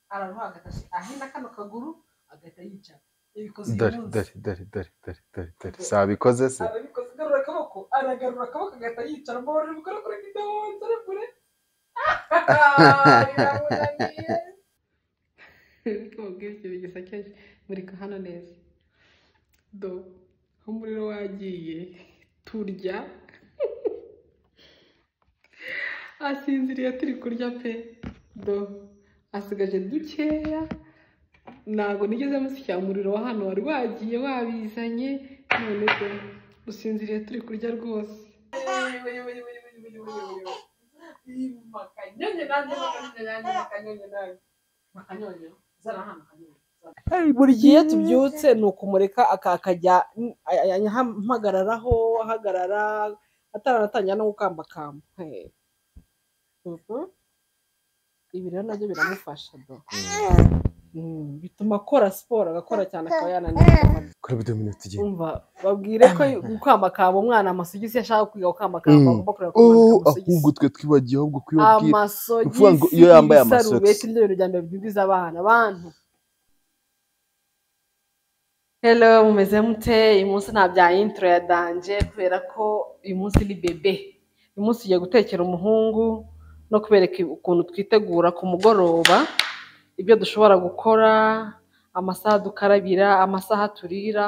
araruha ahina kano kaguru agahita yicara dore sabikoze se arabikoze aragarura akaboko agahita yicara mbabare bukora kuri video nzarefure mubwira ikintu gisekeje murika hano neza do umuriro wagiye turya asinziriye turi kurya pe do asigaje dukeya ntabwo nigeze mushyira umuriro wa hano wari wagiye wabizanye none do usinziriye turi kurya rwose buri gihe tubyutse ni ukumureka akajya mpagararaho ahagarara ataranatangira no gukambakamba ibi rero nabyo biramufasha bituma akora siporo agakora cyane akaba yananiwe kuri video minute igihe umva babwire ko gukambakamba umwana amasogisi yashaka kwiga gukambakamba agomba kureba ko ahubwo twe twibagiye ahubwo kwibabwira amasogisi ngo iyo yambaye amasogisi nibyo bintu bya mbere byinjiza abana bantu. Hello mumeze mute uyu munsi nta bya intro ya danje kubera ko uyu munsi ni bebe uyu munsi ugiye gutekera umuhungu no kubereka ukuntu twitegura ku mugoroba ibyo dushobora gukora amasaha dukarabira amasaha turira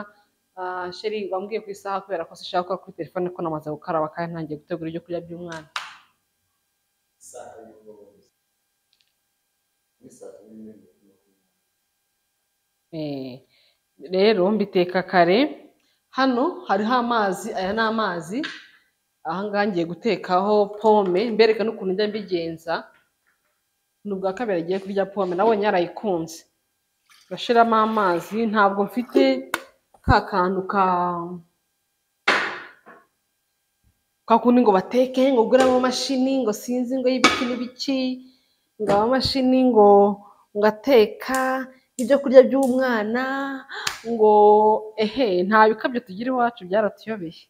sheri bambwiye ku isaha kubera ko sishaka gukora kuri telefone ko namaze gukaraba kandi ntangiye gutegura ibyo kurya by'umwana rero mbiteka kare hano hariho amazi aya ni amazi ahangaha ngiye gutekaho pome mbereka n'ukuntu njya mbigenza ni ubwa kabiri agiye kurya pome nabonye yarayikunze bashiramo amazi ntabwo mfite ka kantu ka kundi ngo bateke ngo ugure amamashini ngo sinzi ngo y'ibiki n'ibiki ngo amamashini ngo ngateka ibyo kurya by'umwana ngo nta bikabyo tugira iwacu byaratuyobeye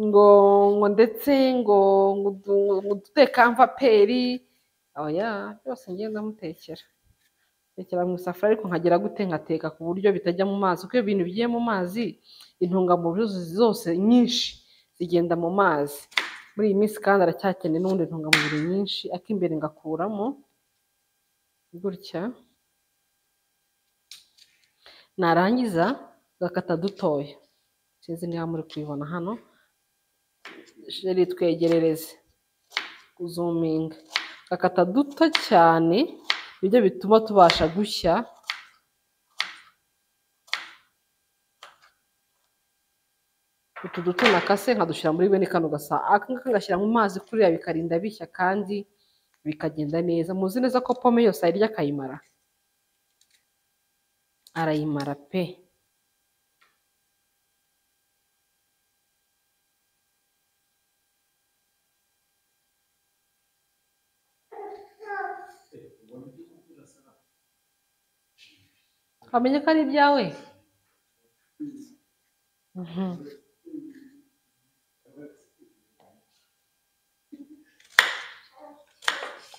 ngo ndetse ngo duteka mvaperi oya byose ngenda mutekera tekera mu isafuriya ariko nkagira gute nkateka ku buryo bitajya mu mazi kuko ibintu bigiye mu mazi intungamubiri zose nyinshi zigenda mu mazi muri iyi minsi kandi aracyakeneye n'ubundi intungamubiri nyinshi ak'imbere ngakuramo gutya narangiza gakata dutoya sinzi niba muri kubibona hano sheri twegerereze kuzuminga gakata duto cyane ibyo bituma tubasha gushya utu duto nakase nkadushyira muri bene kano gasa akangaka ngashyira mu mazi kuriya bikarinda bishya kandi bikagenda neza muzi neza ko pome yose ayirya akayimara arayimara pe wamenye ko ari ibyawe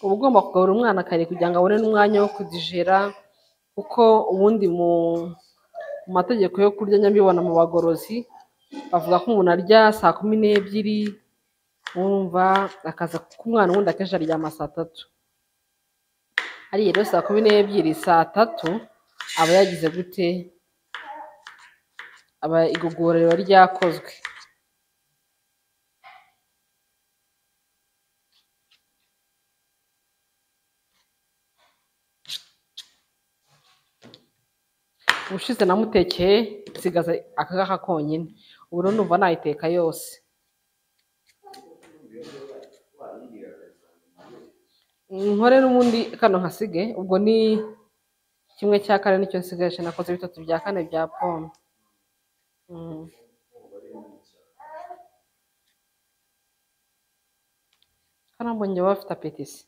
uba ugomba kugaburira umwana kare kugira ngo abone n'umwanya wo kudijera kuko ubundi mu mategeko yo kurya nyabibona mu bagorozi bavuga ko umuntu arya saa 12 wumva akaza kuko umwana ubundi akenshi aryama saa 3 ariye rero saa 12 saa 3 aba yagize gute aba igogorero ryakozwe ubushize namutekeye nsigaza akagaka konyine ubu rero numva nayiteka yose nkore n'ubundi kano nkasige ubwo ni 1/4 nicyo nsigaje nakoze 3/4 bya pome karambonye bafite apetisi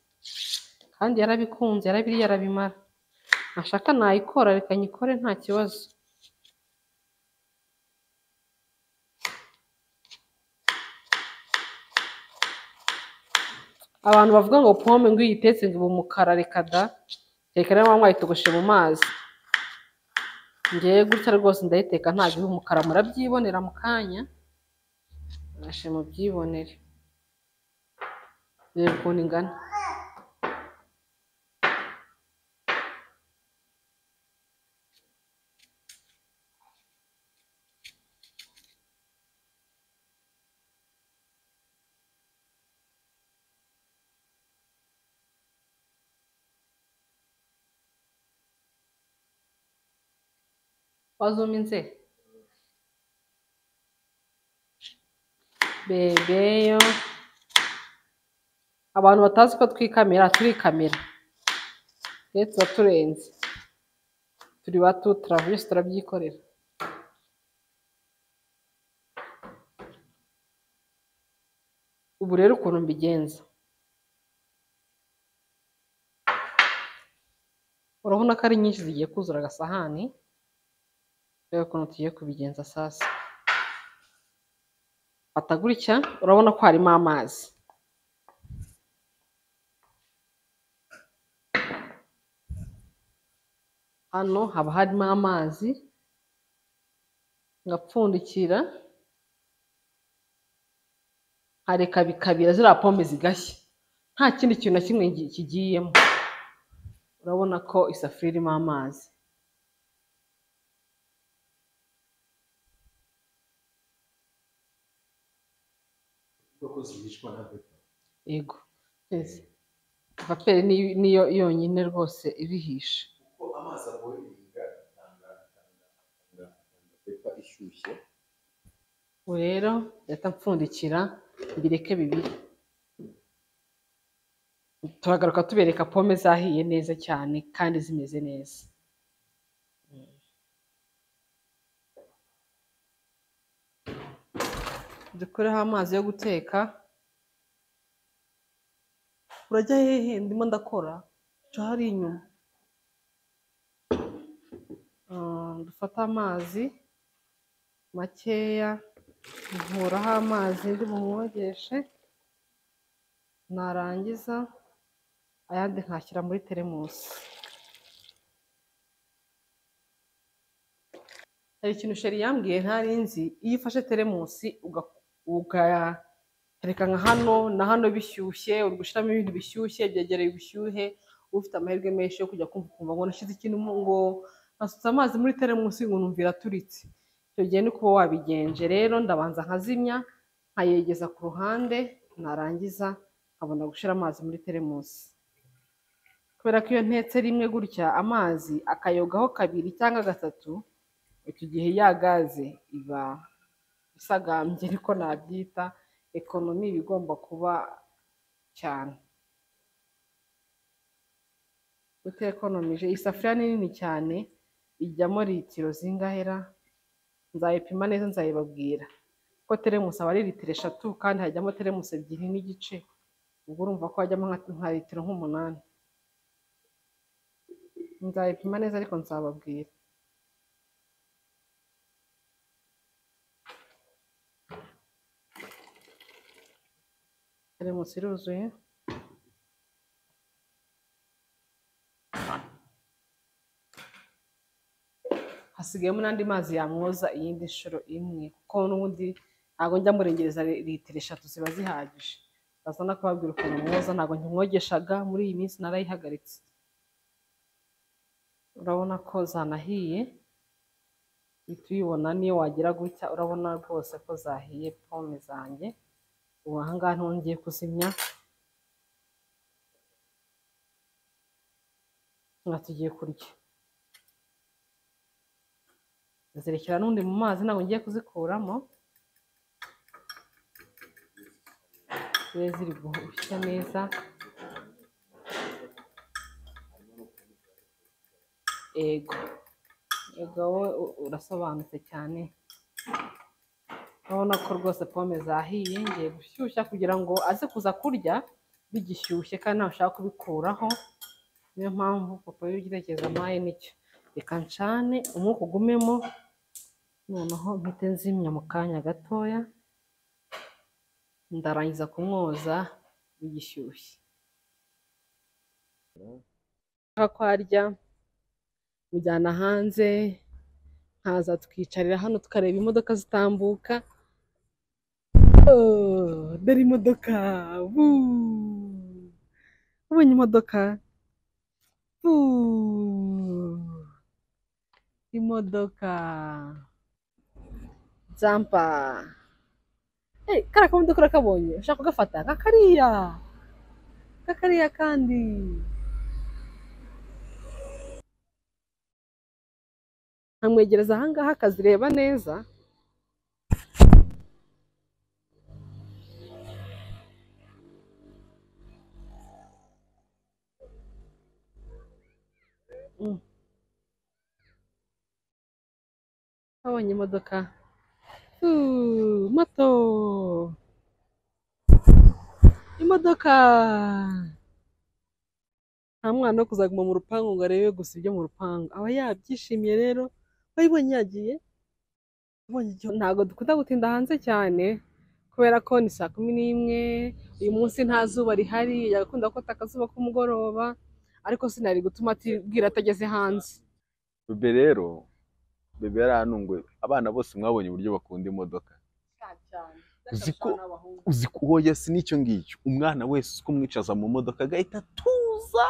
kandi yarabikunze yarabiriye arabimara nashaka nayikora reka nyikore nta kibazo abantu bavuga ngo pome ngo iyo uyitetse ngo iba umukara, reka da, reka rero muba mwayitogoshe mu mazi. Ngewe gutya rwose ndayiteka ntabwo iba umukara, murabyibonera mu kanya, mwashe mubyibonere, reba ukuntu ingana. Wazuminze bebeyo, abantu batazi ko twikamera, turikamera rero tuba turenze, turi bato turavuye turabyikorera. Ubu rero ukuntu mbigenza, urabona ko ari nyinshi zigiye kuzura agasahani. Reba ukuntu tugiye kubigenza sasa. Fata gutya, urabona ko harimo amazi. Hano haba harimo amazi, ngapfundikira, nkareka bikabira ziriya pome zigashya, nta kindi kintu na kimwe kigiyemo. Urabona ko isafuriya irimo amazi. Yego, vaperi niyo yonyine rwose ibihisha. Ubu rero reka mpfundikira mbireke bibiri, turagaruka tubereka pome zahiye neza cyane kandi zimeze neza. Dukureho amazi yo guteka. Urajya hehe? Ndimo ndakora, ca hari inyuma. Dufate amazi makeya, nkuraho amazi ndi bumwogeshe, narangiza ayandi nkashyira muri teremusi. Hari ikintu sheri yambwiye ntari nzi, iyo ufashe teremusi ugatereka nka hano na hano bishyushye, uri gushyiramo ibintu bishyushye byegereye ubushyuhe, ufite amahirwe menshi yo kujya kumva ngo nashyize ikintu ngo nasutse amazi muri teremusi ngo numva iraturitse. Icyo gihe ni kuba wabigenje. Rero ndabanza nkazimya, nkayegeza ku ruhande, narangiza nkabona gushyira amazi muri teremusi. Kubera ko iyo ntetse rimwe gutya amazi akayogaho kabiri cyangwa gatatu, icyo gihe ya gaze iba isagambye, ariko nabyita ekonomi iba igomba kuba cyane. Utekonomije, isafuriya ni nini cyane, ijyamo litiro zingahera, nzayipima neza nzayibabwira, kuko teremusi aba ari litiro 3 kandi hajyamo teremusi 2 n'igice, ubwo urumva ko hajyamo nka litiro nk'umunani. Nzayipima neza ariko nzababwira. Teremusi iruzuye. Hasigayemo n'andi mazi yamwoza iyindi nshuro imwe, kuko n'ubundi ntabwo njya murengereza litiro 3 ziba zihagije. Baza no kubabwira ukuntu mwoza, ntabwo nkimwogeshaga, muri iyi minsi narayihagaritse. Urabona ko zanahiye, uhita uyibona niyo wagira gutya, urabona rwose ko zahiye pome zanjye. Ubu aha ngaha ngiye kuzimya, tugiye kurya. Zirekera n'undi mu mazi, ntabwo ngiye kuzikuramo, zibe ziri gushya neza. Ego wowe urasobanutse cyane. Urabona ko rwose pome zahiye, ngiye gushyushya kugira ngo aze kuza kurya bigishyushye kandi ntawe ushaka kubikuraho. Niyo mpamvu papa y'igitekerezo mpaye nicyo. Reka ncane umwuka ugumemo, noneho mpite nzimya mu kanya gatoya. Ndarangiza kumwoza igishyushye twarya mujyana hanze nkaza tukicarira hano tukareba imodoka zitambuka. Dore imodoka ubonye imodoka imodoka jampa kariya kamodoka urakabonye ushaka kugafata kakariya kandi nkamwegereza ahangaha akazireba neza. Abonye imodoka moto imodoka nta mwana wo kuzaguma mu rupangu ngo arebe gusa ibyo mu rupangu aba yabyishimiye. Rero wayibonye yagiye ntabwo dukunda gutinda hanze cyane kubera ko ni 11:00. uyu munsi nta zuba rihari, yagakunda ko akazuba k'umugoroba ariko sinari gutuma atibwira atageze hanze. Bebe yarantunguye. Abana bose mwabonye uburyo bakunda imodoka. Uzi ko hoya si nicyo ngicyo umwana wese uko mwicaza mu modoka agahita tuza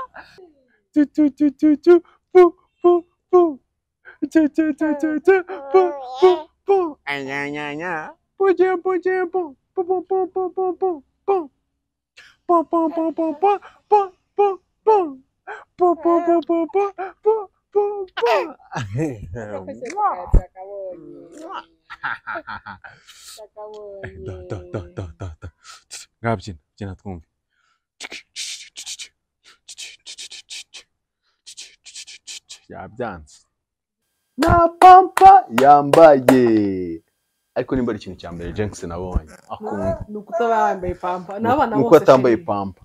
Ngabyina twumve. Yabyanze na pampa yambaye, ariko nimba ari ikintu cya mbere Jenks nabonye akunda ni ukutaba yambaye pampa n'abana bose. Nuko atambaye pampa,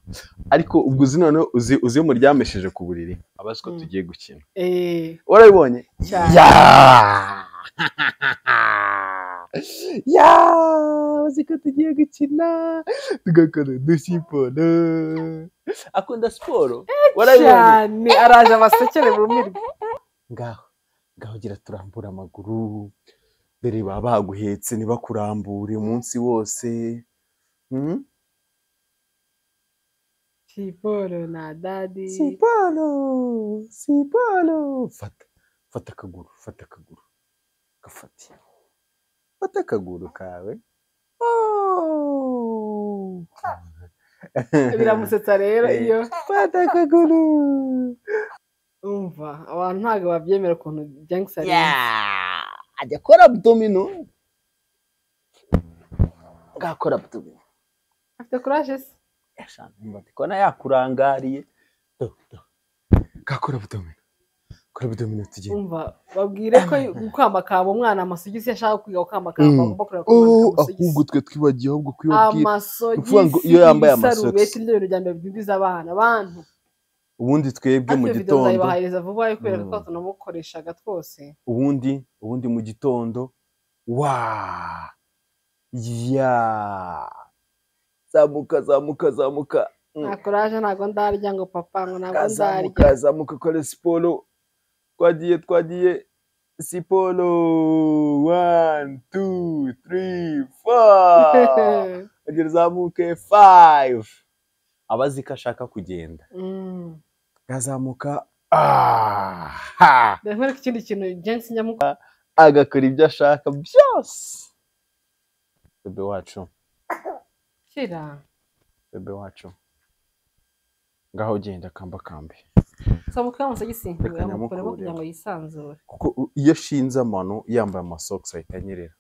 ariko ubwo uzi noneho uzi muryamesheje ku buriri abazi ko tugiye gukina. Warabibonye? Uzi ko tugiye gukina tugakora dusiporo. Akunda siporo. Warabibonye? Araje abasekere bumirwe. Ngaho gira turambura amaguru. Dore baba baguhetse ntibakurambure umunsi wose. Siporo na dadi. Siporo. Fata akaguru. Gafati. Fata akaguru kawe. Biramusetsa rero iyo fata akaguru. Umva abantu ntabwo babyemera ukuntu Jenks ari. Ajya akora abdomino. Gakora abdomino. Afite courage se? Mbona yakurangariye. Gakora abdomino. Kora abdomino tugiye. Umva babwire ko gukamakamba umwana amasogisi yashaka kwiga gukamakamba agomba kureba kumanika amasogisi. Ahubwo twe twibagiye ahubwo kwibabwira. Amasogisi iyo yambaye amasogisi n'ibyo bintu byambaye bidindiza abana abantu. Ubundi twebwe mu gitondo nzayibahereza vuba ariko kwereka ko tunamukoreshaga twose. Ubundi mu gitondo zamuka. Nta courage ntago ndarya ngo papa ngo ntago ndarya. Zamuka kora siporo. Twagiye siporo 1 2 3 4 agera zamuke 5. Abazi ko ashaka kugenda gazamuka ndakora ikindi kintu Jenks nyamuka agakora ibyo ashaka byose. Bebe wacu ngaho genda kambe samuka amasogisi yamukoremo kugira ngo yisanzure, kuko iyo shinze amano yambaye amasocks ahita anyerera.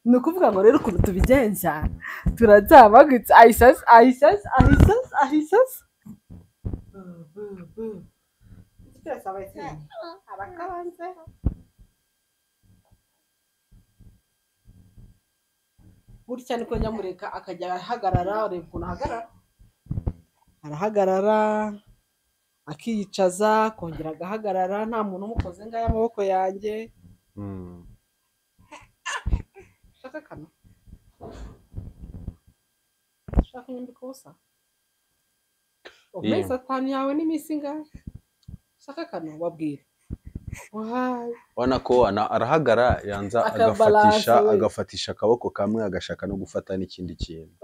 Ni ukuvuga ngo rero ukuntu tubigenza turazabagitse ayisas gutya niko nyamureka akajya ahagarara. Ureba ukuntu arahagarara akiyicaza kongera agahagarara nta muntu umukoze ngaya amaboko yanjye. Shaka kano shaka nyambika ubusa Umeze atanu yawe n'iminsi ingahe? Saka kano wabwira. Ubona ko arahagara yanza agafatisha akaboko kamwe agashaka no gufata n'ikindi kintu.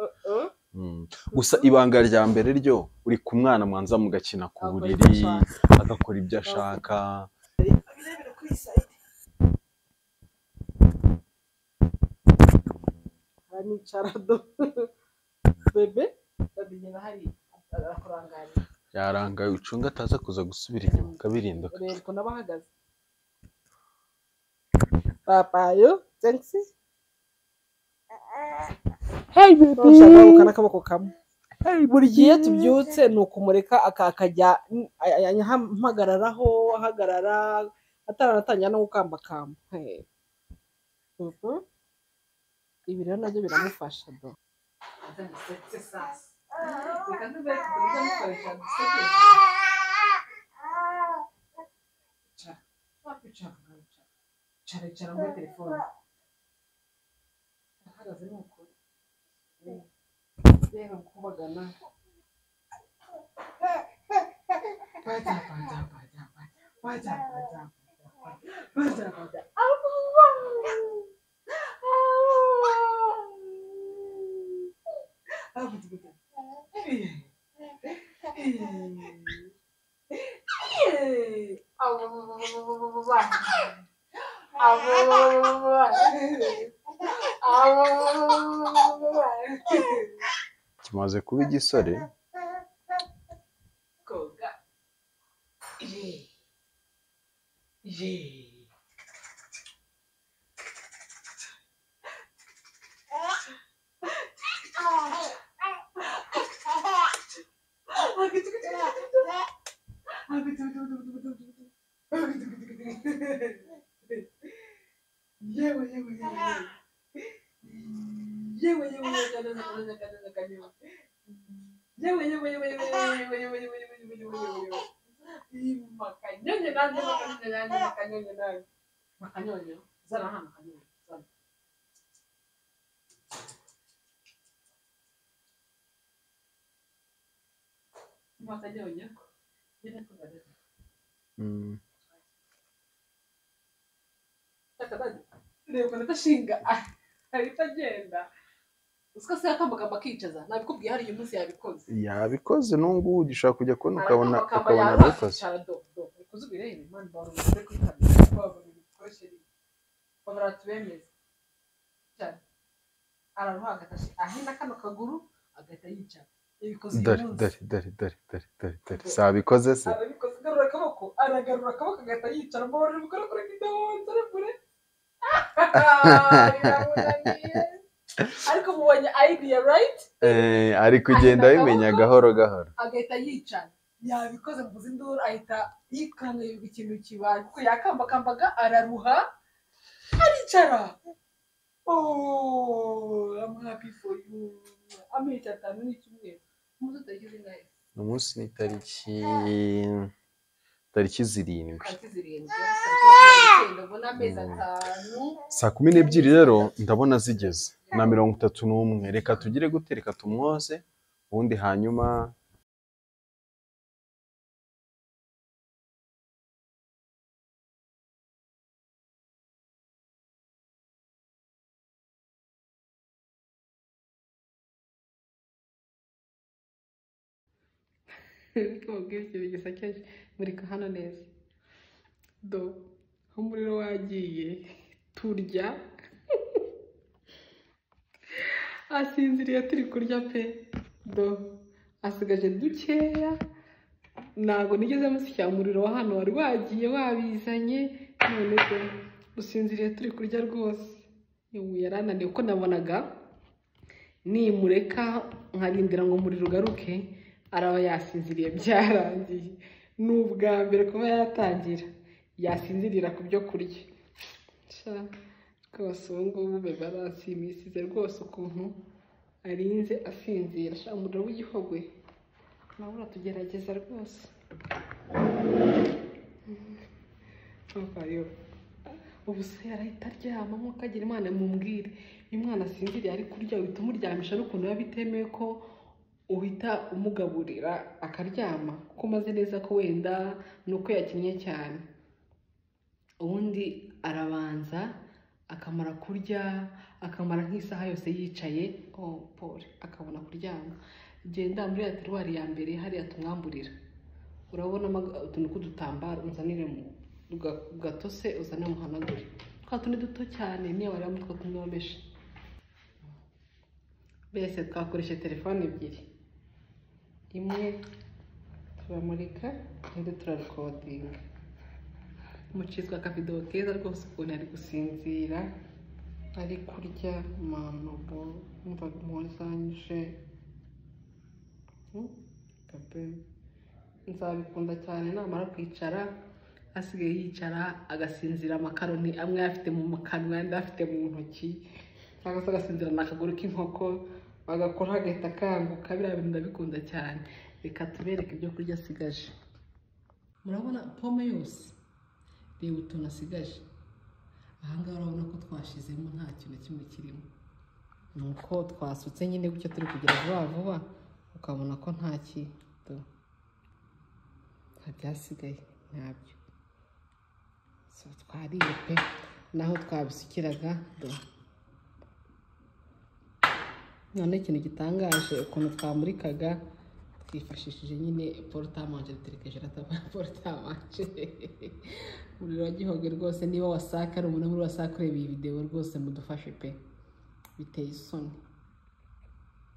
Gusa ibanga rya mbere ryo uri ku mwana mwanza mugakina ku buriri agakora ibyo ashaka. Nicara do bebe babigena hari arakuranganya yarangaye ucunga ataza kuza gusubira inyuma kabirinda rero nabahagaze papayo thanks hey baby ushaka nakaboko kamwe hey buri gihe tubyutse nukumureka akajya mpagararaho ahagarara ataranatanya no gukamba kamba hey ibi rero nabyo biramufasha do cara muri telefone ahagaze nuko rero kubagana kimaze kuba igisore koga reba ndashinga ahita agenda usika se yakambaga bakicaza nabikubwiye hari uyu munsi yabikoze nungu ugishaka kujya kubona ukabona abikoze kuzubire imana barumve kwitabira baba bikosheri babara tubemeze cyane araruhaga tashi ahina kano kaguru agahita yicara ibikoze dare sabikoze se arabikoze garura akaboko agahita yicara mbabara bikora kuri ndabonza repure ariko mubonye idea right ari kugenda bimenya gahoro agahita yicara yabikoze mvuze induru ahita yikanga ikintu kibaye kuko yakambakambaga araruha aricara I'm happy for you amezi 5 n'icyumweru umunsi utagize ngahe umunsi ni tariki 7 saa 12 rero ndabona zigeze na 31 reka tugire gutereka tumwoze ubundi hanyuma Ubwibyo gisakeje murika hano neza do umuriro wagiye turya asinziriye turi kurya pe do asigaje dukeya ntago nigeze musya umuriro wa hano wari wagiye wabizanye none do usinziriye turi kurya rwose yarananiye uko nabonaga nimureka nkarindira ngo umuriro ugaruke araba yasinziriye byarangiye n'ubwa mbere kuba yatangira yasinzirira ku byo kurya rwose ubu ngubu bebe aransimisize rwose ukuntu arinze asinzira umuriro w'igihogwe nawe uratugerageza rwose ubu se arahita aryama nk'uko agira imana mumbwire iyo umwana asinziriye ari kurya uhita umuryamisha n'ukuntu biba bitemewe ko uhita umugaburira akaryama kuko umaze neza ko wenda ni uko yakinnye cyane. Ubundi arabanza akamara kurya, akamara nk'isaha yose yicaye, pole akabona kuryama. Genda muri ya teruwari ya mbere hariya tumwamburira, urabonamo utuntu tw'udutambaro unzanire mu gatose, uzane muhanagure twa tundi duto cyane, niyo wareba mutwo tunomeshe. Mbese twakoreshe telefone ebyiri, imwe turamurika indi turarekodinga. Mucizwa akavidewo keza rwose ukuntu ari gusinzira ari kurya. Mama bo umva muwazanyije nzabikunda cyane namara kwicara, asigaye yicara agasinzira amakaroni amwe afite mu kanwa andi afite mu ntoki, cyangwa se agasinzira n'akaguru k'inkoko agakora agahita akanguka. Biriya bintu ndabikunda cyane. Reka tubereke ibyo kurya asigaje. Murabona pome yose, reba utuntu asigaje. Ahangaha urabona ko twashizemo nta kintu kimwe kirimo, nuko twasutse nyine gutyo turi kugira vuba vuba, ukabona ko nta kintu byasigaye ntabyo. So twariye pe, naho twabisukiraga do. None ikintu gitangaje ukuntu twamurikaga twifashishije nyine portamanje, duterekeje portamanje muri Gihoge rwose. Niba wasaka ari umuntu muri wasaka ureba iyi video rwose mudufashe pe, biteye isoni.